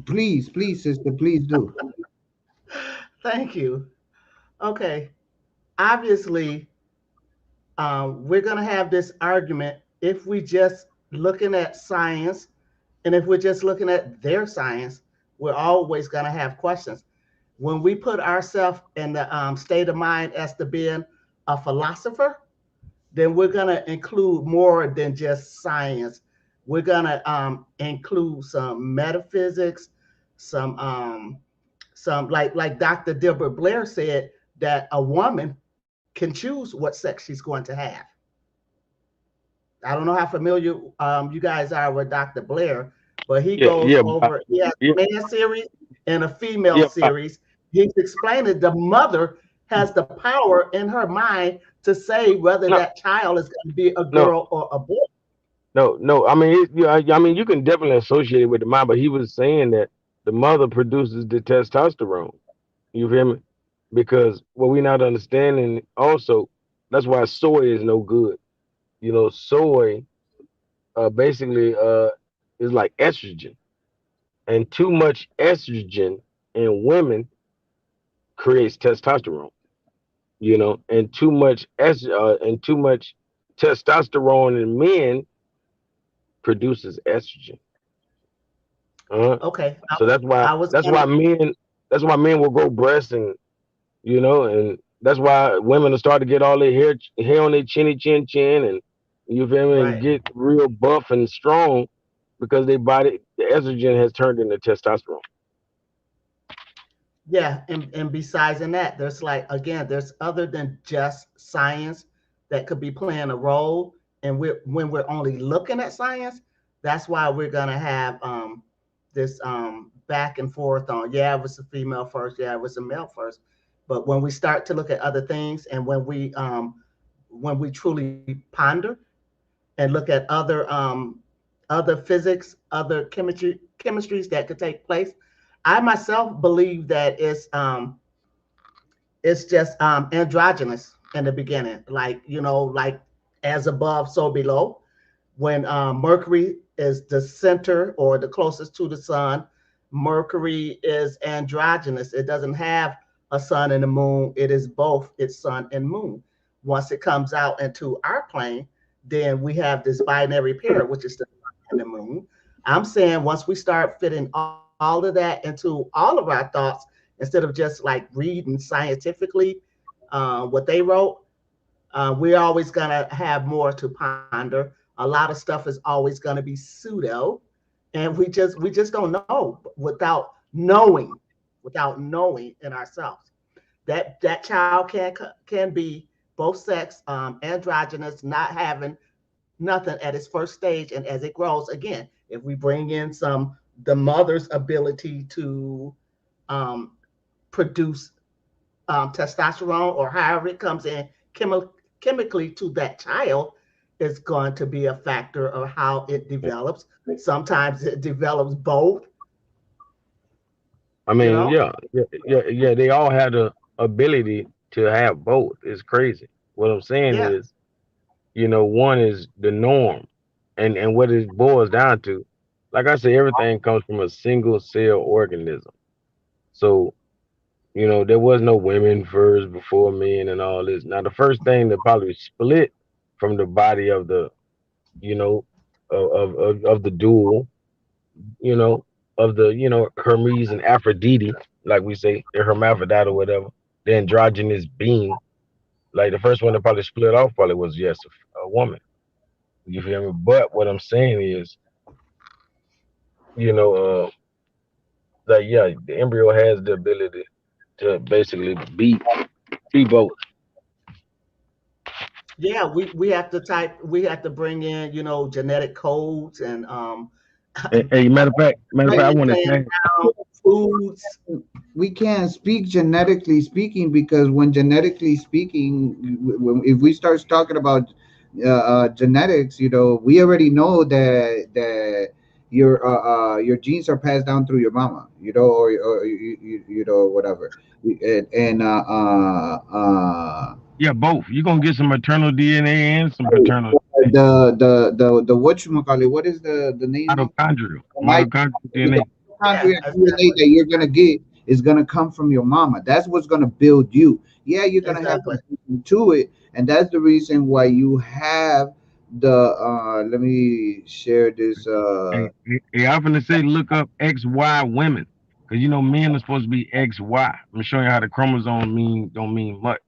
please, sister, please do. Thank you. Okay. Obviously, we're going to have this argument if we just looking at science, and if we're just looking at their science, we're always going to have questions. When we put ourselves in the state of mind as to being a philosopher, then we're going to include more than just science. We're going to include some metaphysics, some like Dr. Dilbert Blair said, that a woman can choose what sex she's going to have. I don't know how familiar you guys are with Dr. Blair, but he Yeah, goes yeah, over, he has yeah, a man series and a female yeah, series. He's explaining the mother has the power in her mind to say whether no, that child is going to be a no, girl or a boy. no. I mean, I mean, you can definitely associate it with the mind, but he was saying that the mother produces the testosterone. You feel me? Because what we not understanding also, that's why soy is no good. Soy basically is like estrogen, and too much estrogen in women creates testosterone. And too much testosterone in men produces estrogen. Uh-huh. Okay, So that's why I was that's gonna why men that's why men will grow breasts, and that's why women will start to get all their hair on their chin, and you feel me, and right. get real buff and strong because their body, the estrogen has turned into testosterone. Yeah, and besides in that, there's like again, there's other than just science that could be playing a role. And when we're only looking at science, That's why we're gonna have this back and forth on, yeah, it was a female first, yeah, it was a male first. But when we start to look at other things, and when we truly ponder and look at other physics, other chemistries that could take place, I myself believe that it's just androgynous in the beginning, like, like as above, so below. When Mercury is the center or the closest to the sun, Mercury is androgynous. It doesn't have a sun and a moon. It is both its sun and moon. Once it comes out into our plane, then we have this binary pair, which is the sun and the moon. I'm saying once we start fitting all of that into all of our thoughts, instead of just like reading scientifically what they wrote, we're always going to have more to ponder. A lot of stuff is always going to be pseudo, and we just don't know without knowing in ourselves that child can be both sex, androgynous, not having nothing at its first stage, and as it grows, again, if we bring in some the mother's ability to um, produce testosterone, or however it comes in chemically to that child, is going to be a factor of how it develops. Sometimes it develops both, I you mean, know? yeah. They all have the ability to have both. It's crazy. What I'm saying Yeah, is, one is the norm, and what it boils down to, like I say, everything comes from a single cell organism. So, there was no women first before men and all this. Now, the first thing that probably split from the body of the, you know, of the dual, you know, of the, Hermes and Aphrodite, like we say, the hermaphrodite or whatever, the androgynous being. Like the first one that probably split off probably was, yes, a woman. You feel me? But what I'm saying is, you know, that yeah, the embryo has the ability to basically be both. yeah. We have to bring in, genetic codes and Hey, matter of fact, I bringing want to things tag. down, foods. We can't speak genetically speaking, because when genetically speaking, if we start talking about genetics, we already know that your genes are passed down through your mama, or whatever. And Yeah, both. You're gonna get some maternal DNA and some paternal DNA. the what is the name of Mitochondrial the DNA. Yeah, mitochondria DNA exactly. that you're gonna get is gonna come from your mama. That's what's gonna build you. Yeah, you're gonna have Exactly. to to it, and that's the reason why you have the. Let me share this. Hey, I often say look up XY women. Because men are supposed to be XY. I'm showing you how the chromosome don't mean much.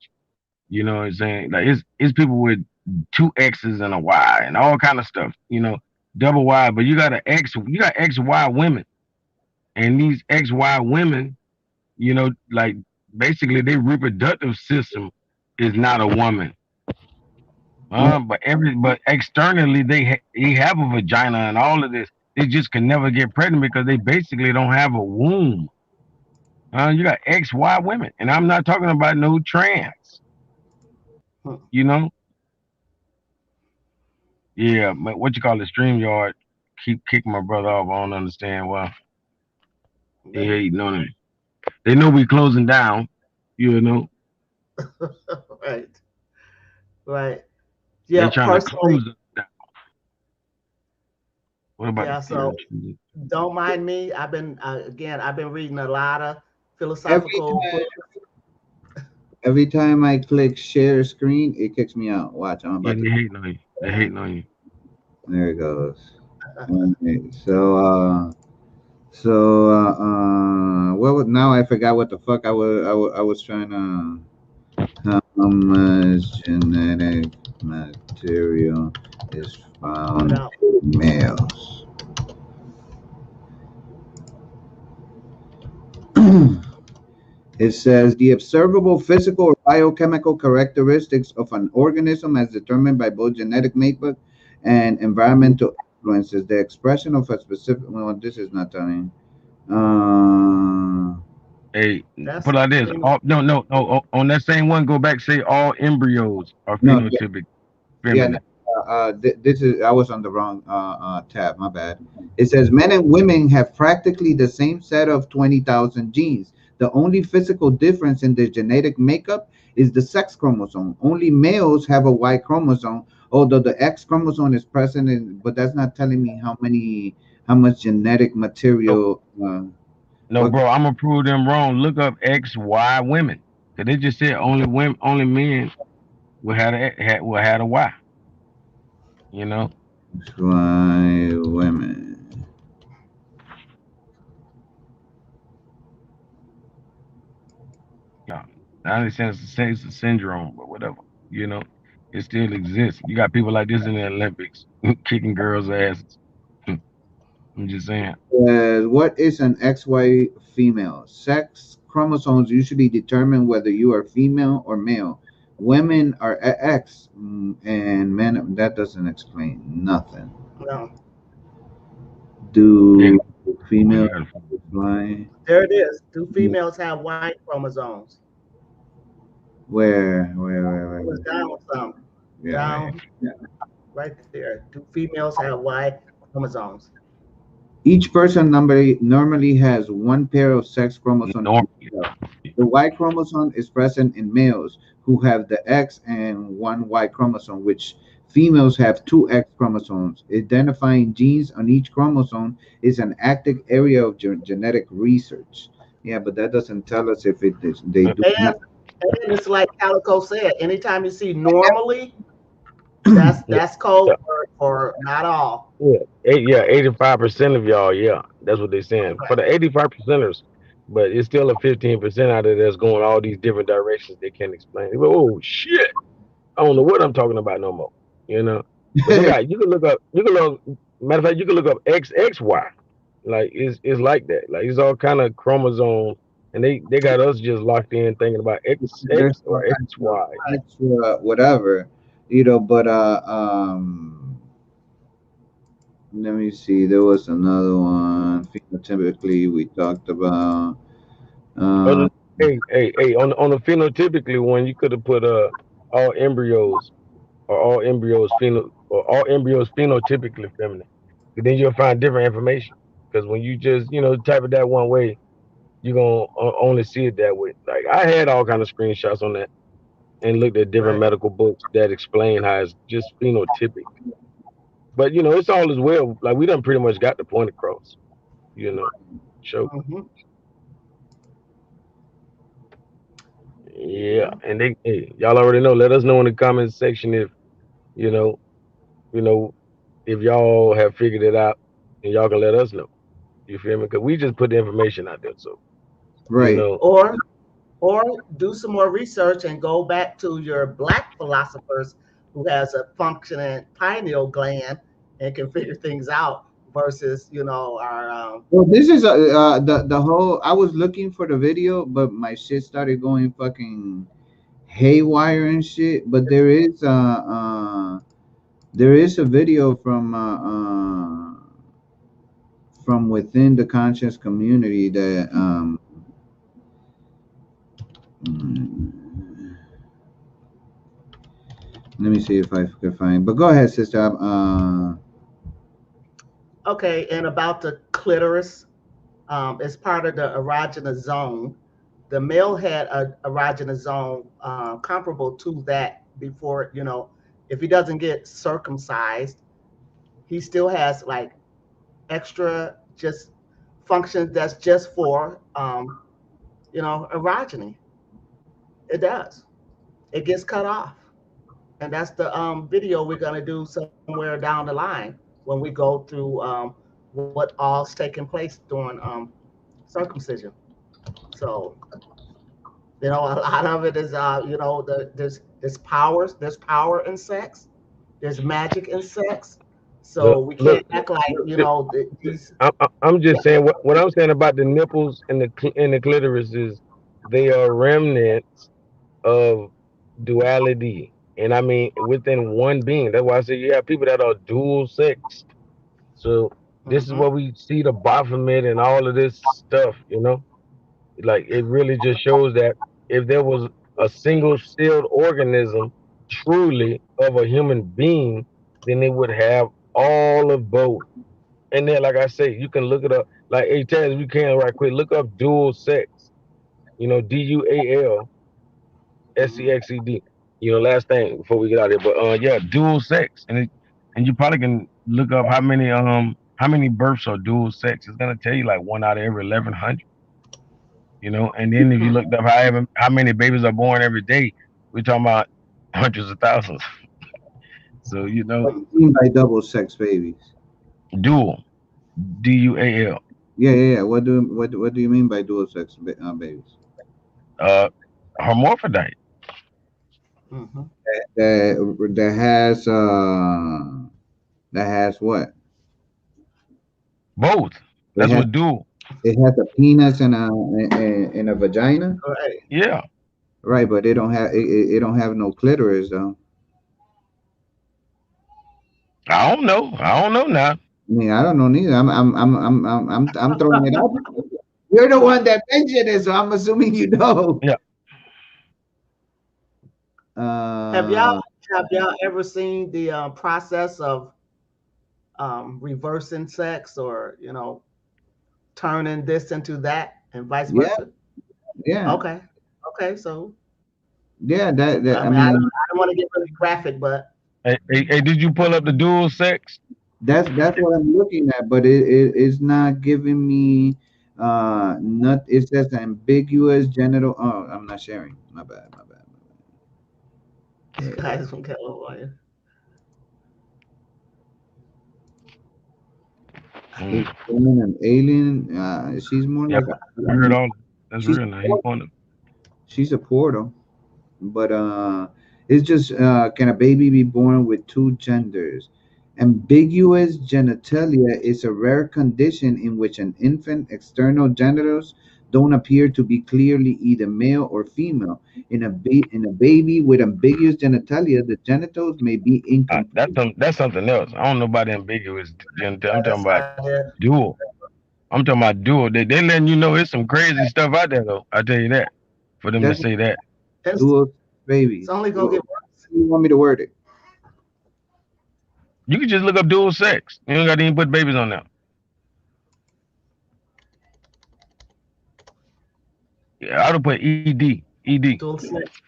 You know what I'm saying? Like it's people with two X's and a Y and all kind of stuff, double Y, but you got XY women. And these XY women, like basically their reproductive system is not a woman. But externally they have a vagina and all of this. They just can never get pregnant because they basically don't have a womb. You got XY women, and I'm not talking about no trans. Hmm. You know, yeah. But what you call it, Streamyard, keep kicking my brother off. I don't understand why they Yeah. hating on it. They know we closing down. You know, Right. Right. they Yeah. trying to Personally, close us down. What about the yeah. So third? don't mind me. I've been reading a lot of every philosophical time books. every time I click share screen, it kicks me out. Watch, I'm Yeah, about to. they hating on you. They hating on you. There it goes. Alright, so what was, now I forgot what the fuck I was trying to. How much genetic material is Went found out. in males? It says the observable physical or biochemical characteristics of an organism as determined by both genetic makeup and environmental influences the expression of a specific. Well, this is not telling. Uh, Hey, That's put it like this. pheno- All no, no, no. On that same one, go back. Say all embryos are no, phenotypic yeah, no, feminine. this is I was on the wrong tab. My bad. It says men and women have practically the same set of 20,000 genes. The only physical difference in their genetic makeup is the sex chromosome. Only males have a Y chromosome, although the X chromosome is present. But that's not telling me how much genetic No, material. no, What? bro. I'm gonna prove them wrong. Look up X, Y women. Cause they just said only women, only men will have a Y. You know. Y women. Yeah. I understand it's a syndrome, but whatever. You know, it still exists. You got people like this in the Olympics kicking girls' asses. I'm just saying. What is an XY female? Sex chromosomes usually determine whether you are female or male. Women are X, and men. That doesn't explain nothing. no. Yeah. Do Oh, females you got fly? There it is. Do females have Y chromosomes? Where? It was down some. Yeah, right. Down right there. Do females have Y chromosomes? Each person normally has one pair of sex chromosomes. normally. The Y chromosome is present in males who have the X and one Y chromosome, which females have two X chromosomes. Identifying genes on each chromosome is an active area of genetic research. Yeah, but that doesn't tell us if it is, they do And not. and it's like Calico said, anytime you see normally, Yeah. that's code Yeah. for not all. Yeah. 85% of y'all, yeah. That's what they're saying. For the 85 percenters, but it's still a 15% out of that's going all these different directions they can't explain. They go, oh shit. I don't know what I'm talking about no more. You know? But they got you can look matter of fact, you can look up XXY. Like it's like that. Like it's all kind of chromosome and they got us just locked in thinking about There's XX all or kinds of XY. extra whatever, but let me see. There was another one. Phenotypically, we talked about. On Uh, hey, on the phenotypically one, you could have put all embryos or all embryos phenotypically feminine. 'Cause then you'll find different information. Because when you just type it that one way, you're gonna only see it that way. Like I had all kind of screenshots on that and looked at different Right. medical books that explain how it's just phenotypic. But it's all as well. Like we done pretty much got the point across. You know, so Hmm. yeah, Yeah. and y'all already know. Let us know in the comments section if you know, you know, if y'all have figured it out, and y'all can let us know. You feel me? Because we just put the information out there. So you right. know, Or do some more research and go back to your black philosophers who has a functioning pineal gland and can figure things out versus our Well, this is the whole. I was looking for the video, but my shit started going fucking haywire and shit. But there is a video from within the conscious community that mm, let me see if I can find. But go ahead, sister. okay, and about the clitoris, as part of the erogenous zone. The male had a erogenous zone comparable to that before, if he doesn't get circumcised, he still has like extra just functions that's just for, erogyny. It does. It gets cut off. And that's the video we're going to do somewhere down the line when we go through what all's taking place during circumcision. So a lot of it is, there's power in sex, there's magic in sex. So we can't look, act like these. I'm Yeah, just saying what I'm saying about the nipples and the clitoris is they are remnants of duality, and I mean within one being. That's why I say you have people that are dual sex. So this is Mm-hmm. where we see the Baphomet and all of this stuff, like it really just shows that if there was a single celled organism truly of a human being, then it would have all of both. And then, like I say, you can look it up. Like, hey, Taz, if you can, right quick, look up dual sex. DUALSEXED. Last thing before we get out of here. But yeah, dual sex, and you probably can look up how many births are dual sex. It's gonna tell you like one out of every 1,100. And then if you Hmm. looked up how many babies are born every day, we're talking about hundreds of thousands. So What do you mean by double sex babies? dual, DUAL, Yeah, yeah, yeah. What do you mean by dual sex babies? uh, hermaphrodite, Hmm. That has what? both. It That's has what dual. it has a penis and a vagina, Right. Yeah, right? But it don't have no clitoris though. I don't know now. I mean, I don't know neither. I'm throwing it out. You're the one that mentioned it, so I'm assuming you know. Yeah, Have y'all Uh, have y'all ever seen the process of reversing sex, or turning this into that, and vice yeah, versa? yeah, Okay. Okay. So yeah. I That I mean, I don't, mean, I don't want to get really graphic, but hey, did you pull up the dual sex? that's what I'm looking at, but it's not giving me not it says ambiguous genital. Oh, I'm not sharing. My bad, my bad. guys from California. Mm, Is woman an alien? She's more yeah, like I heard all. That's she's real. Now he pointed. she's a portal, but it's just can a baby be born with two genders? Ambiguous genitalia is a rare condition in which an infant external genitals don't appear to be clearly either male or female. In a baby with ambiguous genitalia, the genitals may be incomplete. That's something else. I don't know about ambiguous genital. I'm talking That's about out there. dual. I'm talking about dual. They letting you know it's some crazy stuff out there though. I tell you that. For them to That's say that, dual It's babies. only gonna get Well, worse. how do you want me to word it? you can just look up dual sex. You don't got to even put babies on there. Yeah, I would put ED. ED. Dual sex.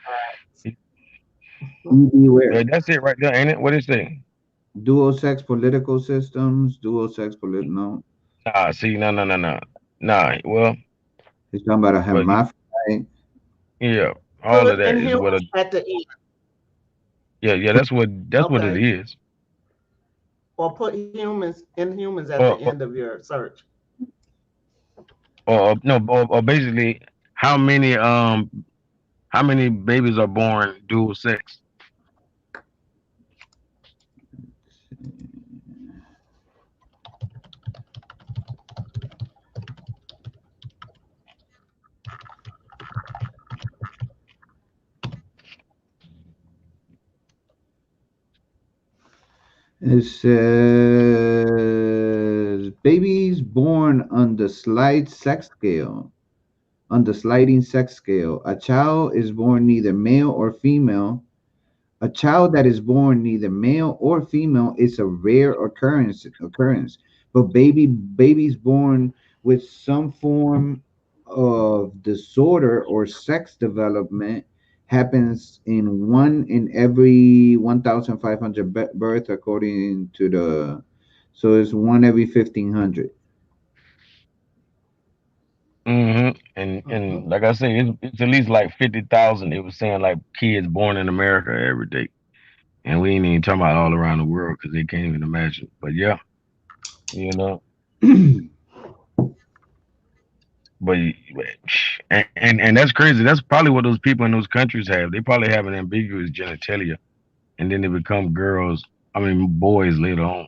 ED Yeah, where? that's it right there, ain't it? What it say? Dual sex political systems, dual sex no. Nah, see, no, no, no, no. Nah, He's talking about a well, hermaphrodite. yeah, all of Put that is what Inhumans at the end. yeah, that's what it Okay. is. Or put Inhumans at the Or end of your search. or no, or basically how many babies are born dual sex? It says babies born on the sliding sex scale. A child is born neither male or female. A child that is born neither male or female is a rare occurrence. But babies born with some form of disorder or sex development happens in one in every 1,500 birth according to the so it's one every 1,500. And Hmm. like I say, it's at least like 50,000. It was saying like kids born in America every day, and we ain't even talking about all around the world because they can't even imagine. But yeah, you know, but and that's crazy. That's probably what those people in those countries have. They probably have an ambiguous genitalia, and then they become girls. I mean, boys later on.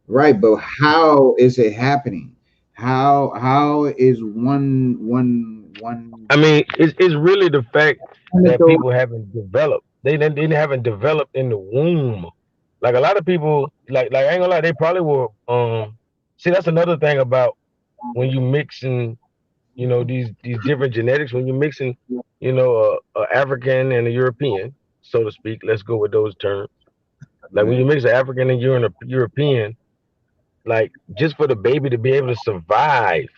Right, but how is it happening? How is one I mean, it's really the fact that genital people haven't developed. They haven't developed in the womb. Like a lot of people, like I ain't gonna lie, they probably will. See, that's another thing about when you mixing, these different genetics. When you're mixing, a African and a European, so to speak. Let's go with those terms. Like when you Right. mix an African and European, like just for the baby to be able to survive,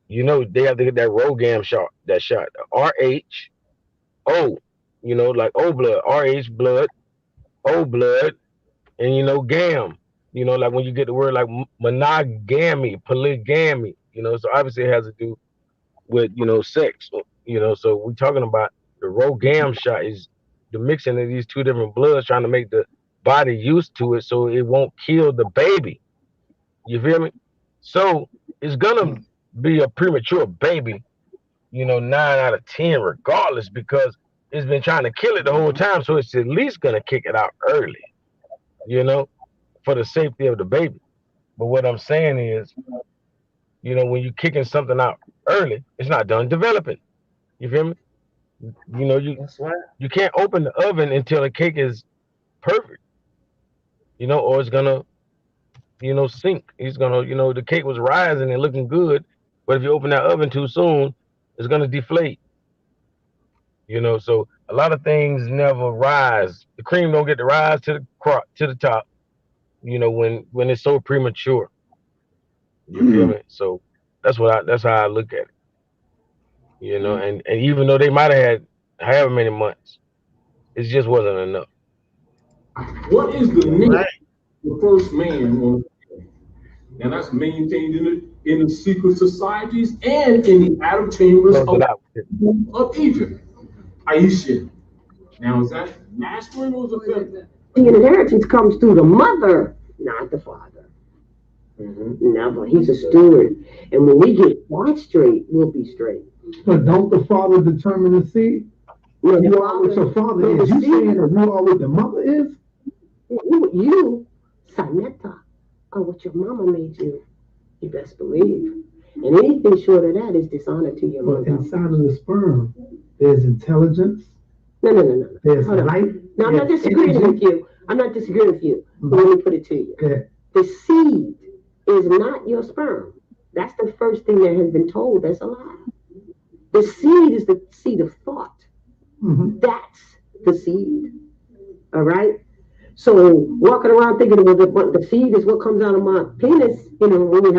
they have to get that ROGAM shot, RH O, like O blood, RH blood, O blood, and gam. Like when you get the word like monogamy, polygamy. So obviously it has to do with sex. So we're talking about the ROGAM shot is the mixing of these two different bloods, trying to make the body used to it, so it won't kill the baby. You feel me? So it's gonna be a premature baby, 9 out of 10 regardless, because it's been trying to kill it the whole time. So it's at least gonna kick it out early, you know, for the safety of the baby. But what I'm saying is, when you're kicking something out early, it's not done developing. You feel me? You know, you That's right. you can't open the oven until the cake is perfect, or it's gonna, sink. It's gonna, the cake was rising and looking good, but if you open that oven too soon, it's gonna deflate. So a lot of things never rise. The cream don't get to rise to the to the top. When it's so premature. You feel me? So that's how I look at it. And even though they might have had however many months, it just wasn't enough. What is the That's name right. of the first man on earth? Now that's maintained in the secret societies and in the Adam chambers Close it out. of Egypt. Aisha. Now is that masculine or is it feminine? The inheritance comes through the mother, not the father. Never. He's a steward. And when we get that straight, we'll be straight. But don't the father determine the seed? No, You are what your father is. You saying that you are what the mother is? you, Sanetta, are what your mama made you. You best believe. And anything short of that is dishonor to your But mother. inside of the sperm, there's intelligence, No. there's Hold on. life. No, I'm not there's disagreeing energy. with you. I'm not disagreeing with you. But let me put it to you. Okay. The seed is not your sperm. That's the first thing that has been told. That's a lie. The seed is the seed of thought. Mm-hmm. That's the seed. All right? So walking around thinking, well, the seed is what comes out of my penis, when we